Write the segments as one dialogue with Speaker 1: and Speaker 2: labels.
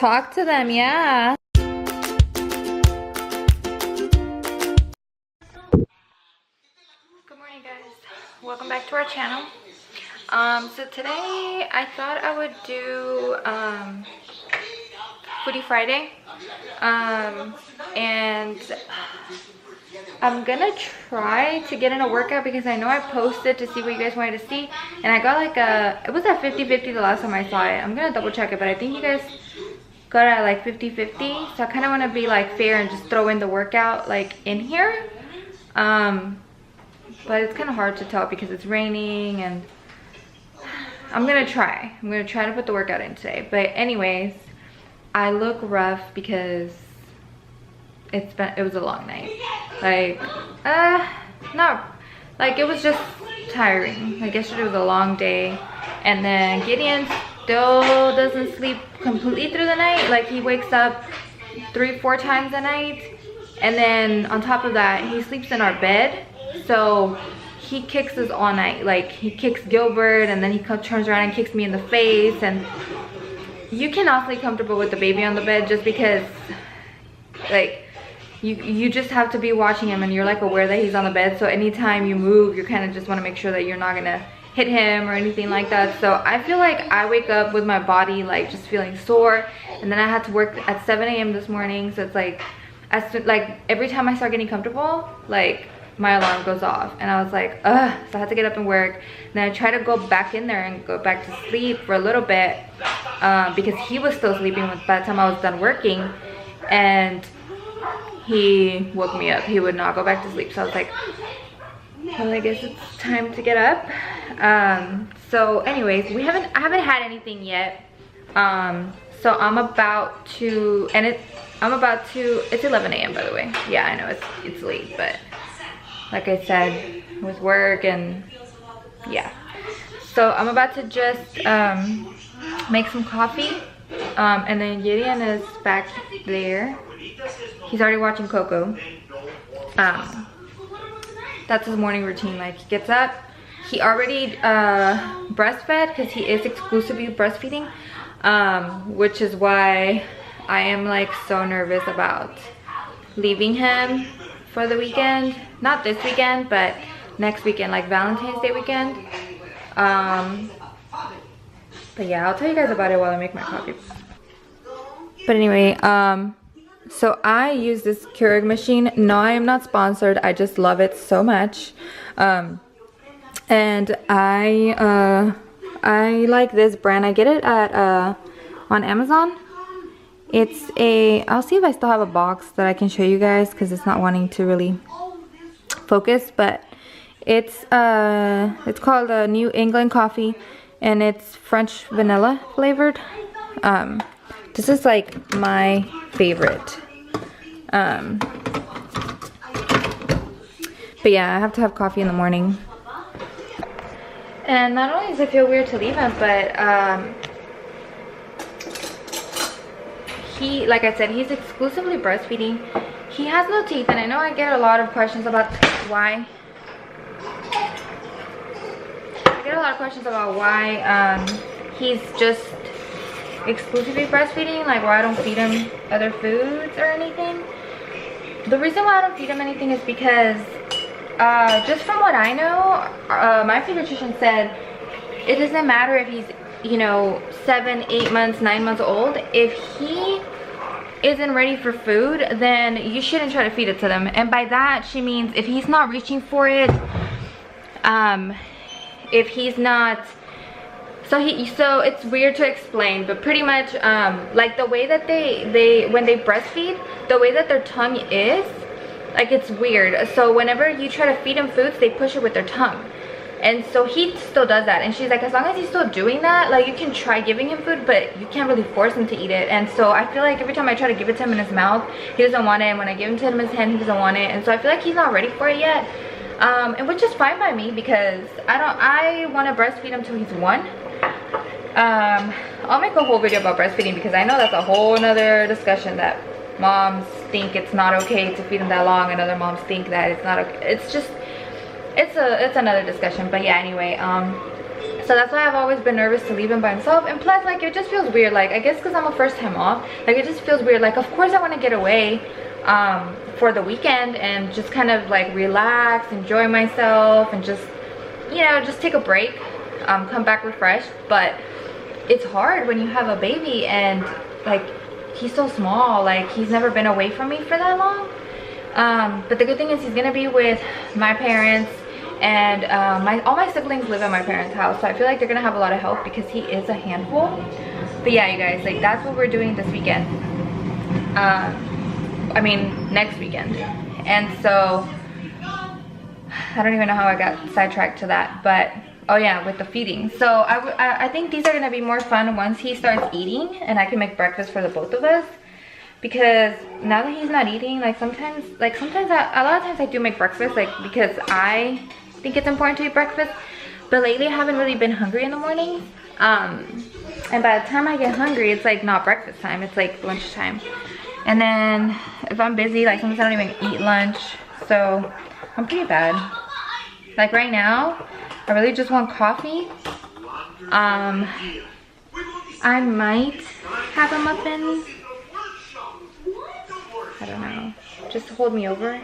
Speaker 1: Talk to them, yeah. Good morning, guys. Welcome back to our channel. So today I thought I would do Foodie Friday. And I'm gonna try to get in a workout because I know I posted to see what you guys wanted to see, and I got like it was at 50-50 the last time I saw it. I'm gonna double check it, but I think you guys got it at like 50-50, so I kind of want to be like fair and just throw in the workout like in here. But it's kind of hard to tell because it's raining, and I'm gonna try to put the workout in today. But anyways, I look rough because it was a long night. Like not like, it was just tiring. Like yesterday was a long day, and then Gideon still doesn't sleep completely through the night. Like he wakes up 3-4 times a night, and then on top of that he sleeps in our bed, so he kicks us all night. Like he kicks Gilbert, and then he turns around and kicks me in the face, and you cannot sleep comfortable with the baby on the bed just because like you just have to be watching him, and you're like aware that he's on the bed, so anytime you move you kind of just want to make sure that you're not gonna hit him or anything like that. So I feel like I wake up with my body like just feeling sore, and then I had to work at 7 a.m. this morning, so it's like like every time I start getting comfortable, like my alarm goes off, and I was like ugh. So I had to get up and work. And then I tried to go back in there and go back to sleep for a little bit because he was still sleeping by the time I was done working, and he woke me up. He would not go back to sleep, so I was like, well, I guess it's time to get up. So anyways, I haven't had anything yet. So I'm about to, and it's 11 a.m. by the way. Yeah, I know it's late, but like I said, with work and yeah. So I'm about to just make some coffee. And then Gideon is back there. He's already watching Coco. That's his morning routine. Like he gets up, he already breastfed because he is exclusively breastfeeding, which is why I am like so nervous about leaving him for the weekend. Not this weekend, but next weekend, like Valentine's Day weekend. But yeah, I'll tell you guys about it while I make my coffee. But anyway, so I use this Keurig machine. No, I am not sponsored. I just love it so much. And I like this brand. I get it at on Amazon. It's I'll see if I still have a box that I can show you guys because it's not wanting to really focus, but it's called a New England coffee, and it's French vanilla flavored. This is like my favorite. But yeah, I have to have coffee in the morning. And not only does it feel weird to leave him, but he, like I said, he's exclusively breastfeeding. He has no teeth, and I know I get a lot of questions about why. I get a lot of questions about why he's just exclusively breastfeeding, like why I don't feed him other foods or anything. The reason why I don't feed him anything is because just from what I know, my pediatrician said it doesn't matter if he's, you know, 7, 8 months, 9 months old. If he isn't ready for food, then you shouldn't try to feed it to them. And by that she means if he's not reaching for it, if he's not, so it's weird to explain, but pretty much like the way that they when they breastfeed, the way that their tongue is, like it's weird. So whenever you try to feed them foods, they push it with their tongue. And so he still does that, and she's like, as long as he's still doing that, like you can try giving him food, but you can't really force him to eat it. And so I feel like every time I try to give it to him in his mouth, he doesn't want it, and when I give him to him in his hand, he doesn't want it. And so I feel like he's not ready for it yet, and which is fine by me because I want to breastfeed him till he's 1. I'll make a whole video about breastfeeding because I know that's a whole nother discussion, that moms think it's not okay to feed them that long and other moms think that it's not okay. It's just, it's another discussion. But yeah, anyway, So that's why I've always been nervous to leave him by himself. And plus, like, it just feels weird. Like, I guess because I'm a first time off, like, it just feels weird. Like, of course I want to get away for the weekend and just kind of like relax, enjoy myself, and just, you know, just take a break, come back refreshed. But it's hard when you have a baby and like he's so small. Like, he's never been away from me for that long. But the good thing is he's gonna be with my parents, and all my siblings live at my parents' house, so I feel like they're gonna have a lot of help because he is a handful. But yeah, you guys, like, that's what we're doing this weekend. I mean next weekend. And so I don't even know how I got sidetracked to that, but oh yeah, with the feeding. So I think these are gonna be more fun once he starts eating and I can make breakfast for the both of us. Because now that he's not eating, like sometimes a lot of times I do make breakfast, like, because I think it's important to eat breakfast. But lately I haven't really been hungry in the morning. And by the time I get hungry, it's like not breakfast time, it's like lunchtime. And then if I'm busy, like sometimes I don't even eat lunch. So I'm pretty bad. Like right now, I really just want coffee. I might have a muffin. I don't know. Just to hold me over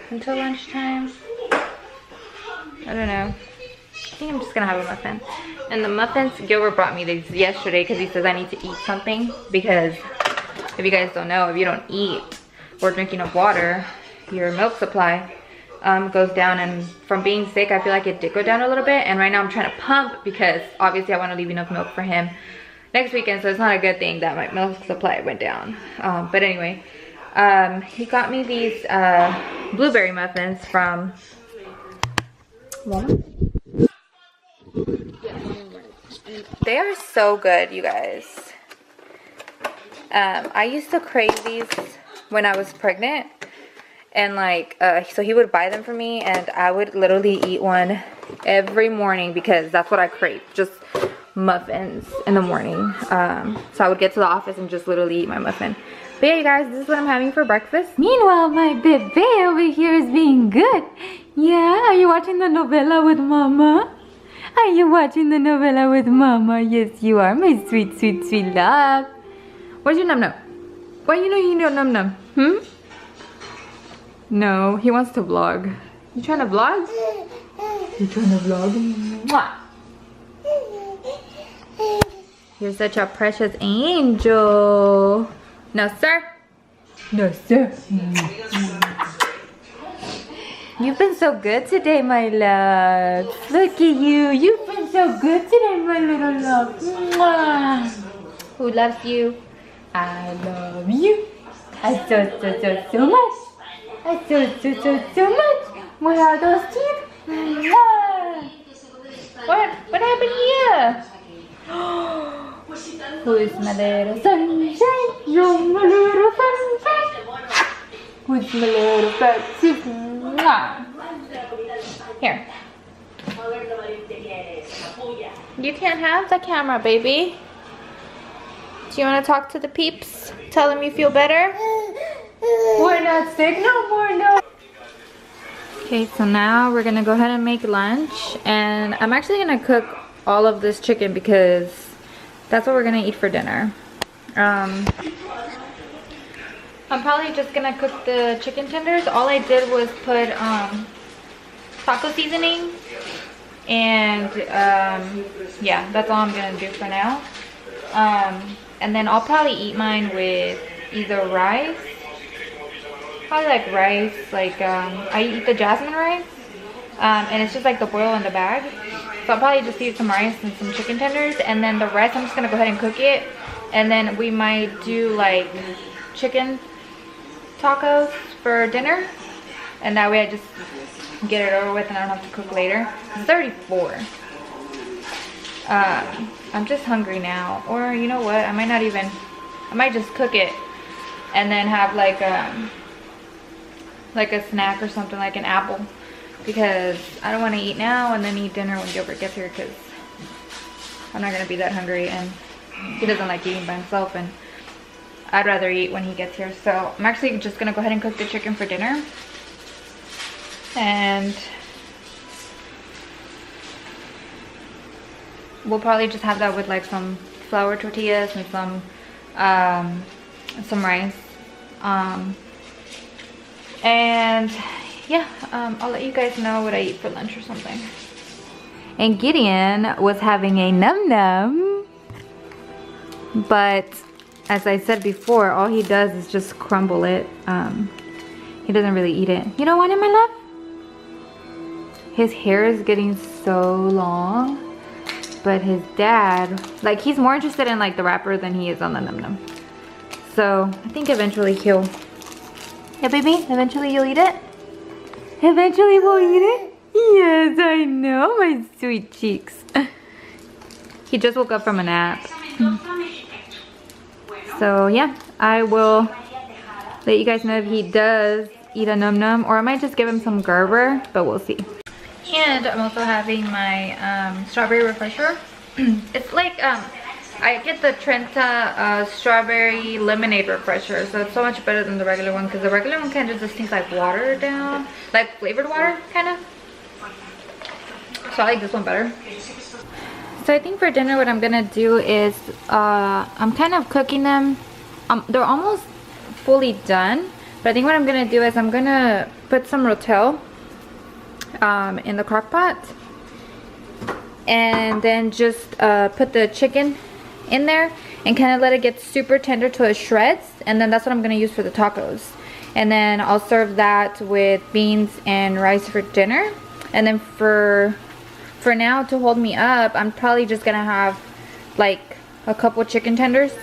Speaker 1: until lunchtime. I don't know. I think I'm just gonna have a muffin. And the muffins, Gilbert brought me these yesterday because he says I need to eat something. Because if you guys don't know, if you don't eat or drink enough water, your milk supply goes down. And from being sick, I feel like it did go down a little bit. And right now I'm trying to pump because obviously I want to leave enough milk for him next weekend. So it's not a good thing that my milk supply went down. But anyway, he got me these blueberry muffins from Walmart. They are so good, you guys. I used to crave these when I was pregnant, and like so he would buy them for me and I would literally eat one every morning because that's what I crave, just muffins in the morning. So I would get to the office and just literally eat my muffin. But yeah, you guys, this is what I'm having for breakfast. Meanwhile, my bebe over here is being good. Yeah, are you watching the novela with mama? Are you watching the novela with mama? Yes, you are, my sweet, sweet, sweet love. Where's your num-num? Why you know you don't num-num? No, he wants to vlog. You trying to vlog? You trying to vlog? Mwah. You're such a precious angel. No, sir. No, sir. You've been so good today, my love. Look at you. You've been so good today, my little love. Mwah. Who loves you? I love you. I so much. I so much. What are those teeth? Mwah. What happened here? Who's my little sunshine? You're my little sunshine. Who's my little fatty? Here. You can't have the camera, baby. Do you want to talk to the peeps? Tell them you feel better? We're not sick no more, no. Okay, so now we're gonna go ahead and make lunch. And I'm actually gonna cook all of this chicken because that's what we're gonna eat for dinner. I'm probably just gonna cook the chicken tenders. All I did was put taco seasoning, and yeah, that's all I'm gonna do for now. And then I'll probably eat mine with either rice, probably like rice, like I eat the Jazmin rice, and it's just like the boil in the bag. So I'll probably just eat some rice and some chicken tenders, and then the rest I'm just gonna go ahead and cook it. And then we might do like chicken tacos for dinner, and that way I just get it over with and I don't have to cook later. It's already 4. I'm just hungry now. Or you know what, I might just cook it and then have like a snack or something, like an apple, because I don't want to eat now and then eat dinner when Gilbert gets here, because I'm not going to be that hungry, and he doesn't like eating by himself, and I'd rather eat when he gets here. So I'm actually just going to go ahead and cook the chicken for dinner. And we'll probably just have that with like some flour tortillas and some rice. And yeah, I'll let you guys know what I eat for lunch or something. And Gideon was having a num num, but as I said before, all he does is just crumble it. He doesn't really eat it. You don't want it, my love? His hair is getting so long, but his dad, like, he's more interested in like the wrapper than he is on the num num. So I think eventually he'll, yeah baby, eventually you'll eat it? Eventually we'll eat it? Yes, I know, my sweet cheeks. He just woke up from a nap. So yeah, I will let you guys know if he does eat a num num, or I might just give him some Gerber, but we'll see. And I'm also having my strawberry refresher. It's like, I get the Trenta strawberry lemonade refresher, so it's so much better than the regular one, because the regular one kind of just tastes like watered down, like flavored water, kind of. So I like this one better. So I think for dinner what I'm gonna do is, I'm kind of cooking them. They're almost fully done, but I think what I'm gonna do is I'm gonna put some rotel in the crock pot, and then just put the chicken in there and kind of let it get super tender till it shreds, and then that's what I'm gonna use for the tacos. And then I'll serve that with beans and rice for dinner. And then for now, to hold me up, I'm probably just gonna have like a couple chicken tenders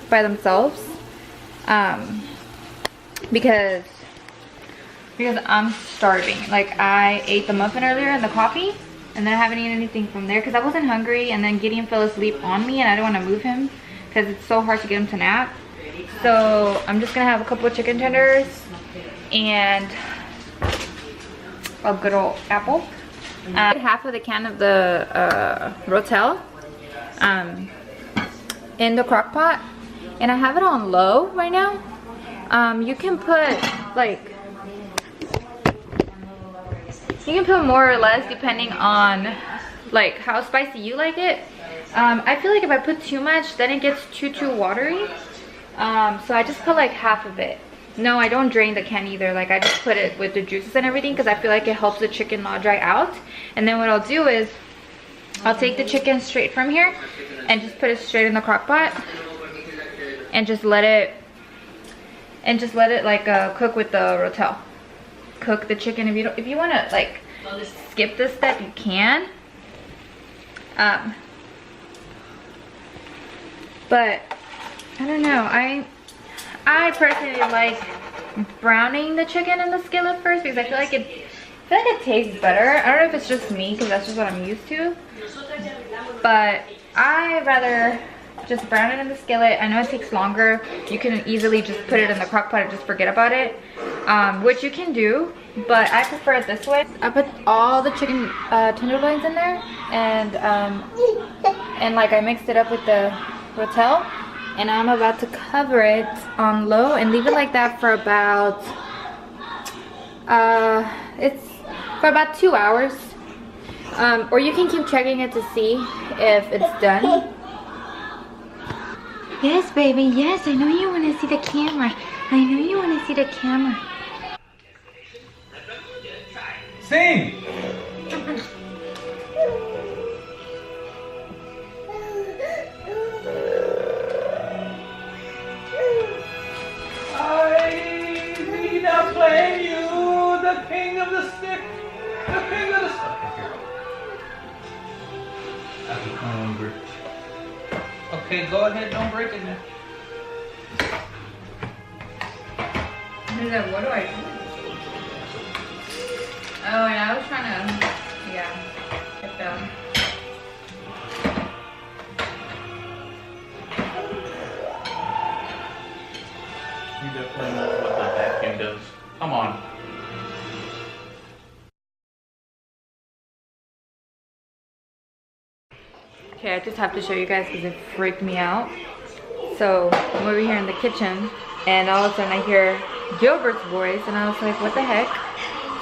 Speaker 1: by themselves, because I'm starving. Like, I ate the muffin earlier and the coffee, and then I haven't eaten anything from there because I wasn't hungry, and then Gideon fell asleep on me and I don't want to move him because it's so hard to get him to nap. So I'm just gonna have a couple of chicken tenders and a good old apple. Half of the can of the rotel in the crock pot, and I have it on low right now. You can put like, you can put more or less depending on like how spicy you like it. I feel like if I put too much, then it gets too watery. So I just put like half of it. No, I don't drain the can either. Like, I just put it with the juices and everything because I feel like it helps the chicken not dry out. And then what I'll do is I'll take the chicken straight from here and just put it straight in the crock pot and just let it like cook with the rotel. Cook the chicken. If you want to like skip this step, you can. But I don't know. I personally like browning the chicken in the skillet first because I feel like it tastes better. I don't know if it's just me because that's just what I'm used to, but I rather just brown it in the skillet. I know it takes longer. You can easily just put it in the crock pot and just forget about it, which you can do, but I prefer it this way. I put all the chicken tenderloins in there, and like I mixed it up with the rotel. And I'm about to cover it on low and leave it like that for about it's for about 2 hours, or you can keep checking it to see if it's done. Yes baby, yes, I know you want to see the camera. I know you want to see the camera.
Speaker 2: Sing! Claim you, the king of the stick, the king of the stick. I'm hungry. Okay, go ahead, don't break it now.
Speaker 1: What do I do? Oh, and I was trying to, yeah, get them.
Speaker 2: You definitely know what the vacuum does. Come on.
Speaker 1: Okay, I just have to show you guys because it freaked me out. So I'm over here in the kitchen, and all of a sudden I hear Gilbert's voice, and I was like, what the heck?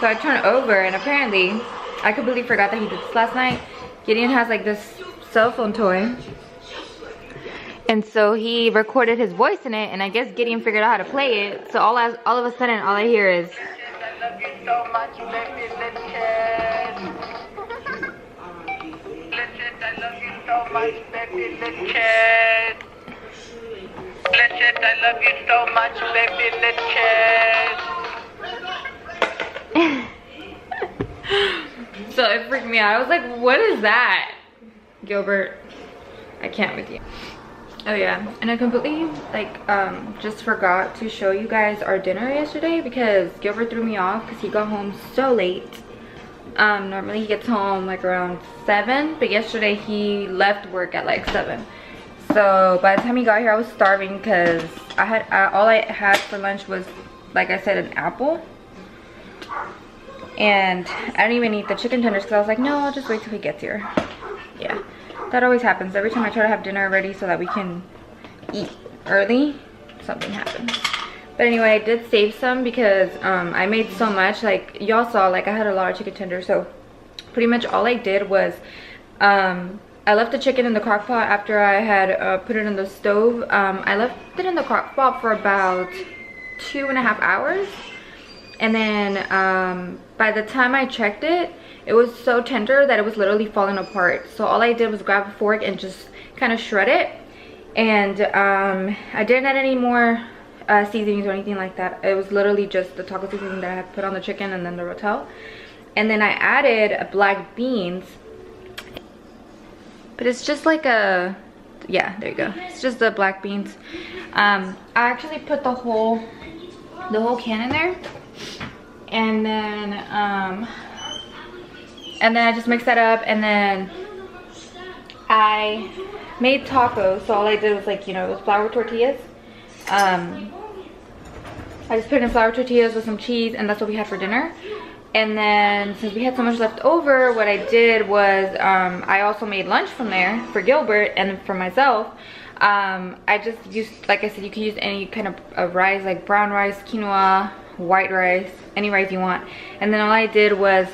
Speaker 1: So I turn over, and apparently I completely forgot that he did this last night. Gideon has like this cell phone toy. And so he recorded his voice in it, and I guess Gideon figured out how to play it. So all of a sudden, all I hear is,
Speaker 3: I love you so much, baby, listen. Listen, I love you so much, baby, listen. Listen, I love you so much, baby, listen.
Speaker 1: so it freaked me out. I was like, what is that? Gilbert, I can't with you. Oh yeah, and I completely just forgot to show you guys our dinner yesterday because Gilbert threw me off because he got home so late. Normally he gets home like around 7, but yesterday he left work at like 7. So by the time he got here, I was starving because all I had for lunch was, like I said, an apple. And I didn't even eat the chicken tenders because I was like, no, I'll just wait till he gets here. Yeah, that always happens. Every time I try to have dinner ready so that we can eat early, something happens. But anyway, I did save some because I made so much. Like y'all saw, like I had a lot of chicken tenders. So pretty much all I did was I left the chicken in the crock pot after I had put it in the stove. I left it in the crock pot for about 2.5 hours. And then by the time I checked it, it was so tender that it was literally falling apart. So all I did was grab a fork and just kind of shred it. And I didn't add any more seasonings or anything like that. It was literally just the taco seasoning that I had put on the chicken and then the rotel. And then I added black beans. But it's just like a, yeah, there you go. It's just the black beans. I actually put the whole can in there. And then I just mixed that up, and then I made tacos. So all I did was, like, you know, it was flour tortillas. I just put in flour tortillas with some cheese, and that's what we had for dinner. And then since we had so much left over, what I did was I also made lunch from there for Gilbert and for myself. I just used, like I said, you can use any kind of rice, like brown rice, quinoa, white rice, any rice you want. And then all I did was,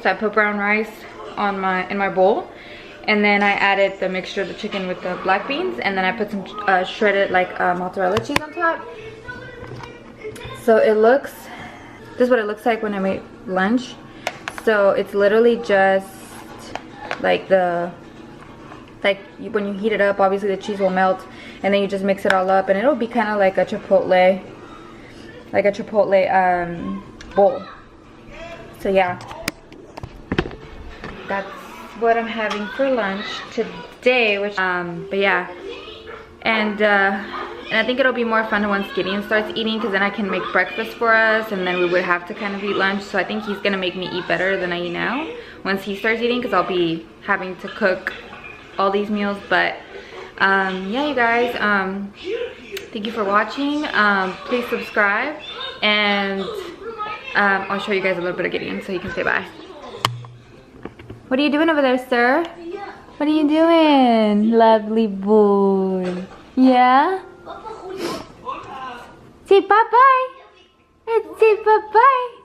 Speaker 1: so I put brown rice on in my bowl, and then I added the mixture of the chicken with the black beans, and then I put some shredded like mozzarella cheese on top. So it looks, this is what it looks like when I made lunch. So it's literally just like when you heat it up, obviously the cheese will melt, and then you just mix it all up, and it'll be kind of like a chipotle bowl. So yeah, that's what I'm having for lunch today, which but yeah, and I think it'll be more fun once Gideon starts eating, because then I can make breakfast for us, and then we would have to kind of eat lunch. So I think he's gonna make me eat better than I eat now once he starts eating, because I'll be having to cook all these meals. But yeah, you guys, thank you for watching. Please subscribe, and I'll show you guys a little bit of Gideon so he can say bye. What are you doing over there, sir? What are you doing, lovely boy? Yeah? Say bye-bye. Say bye-bye.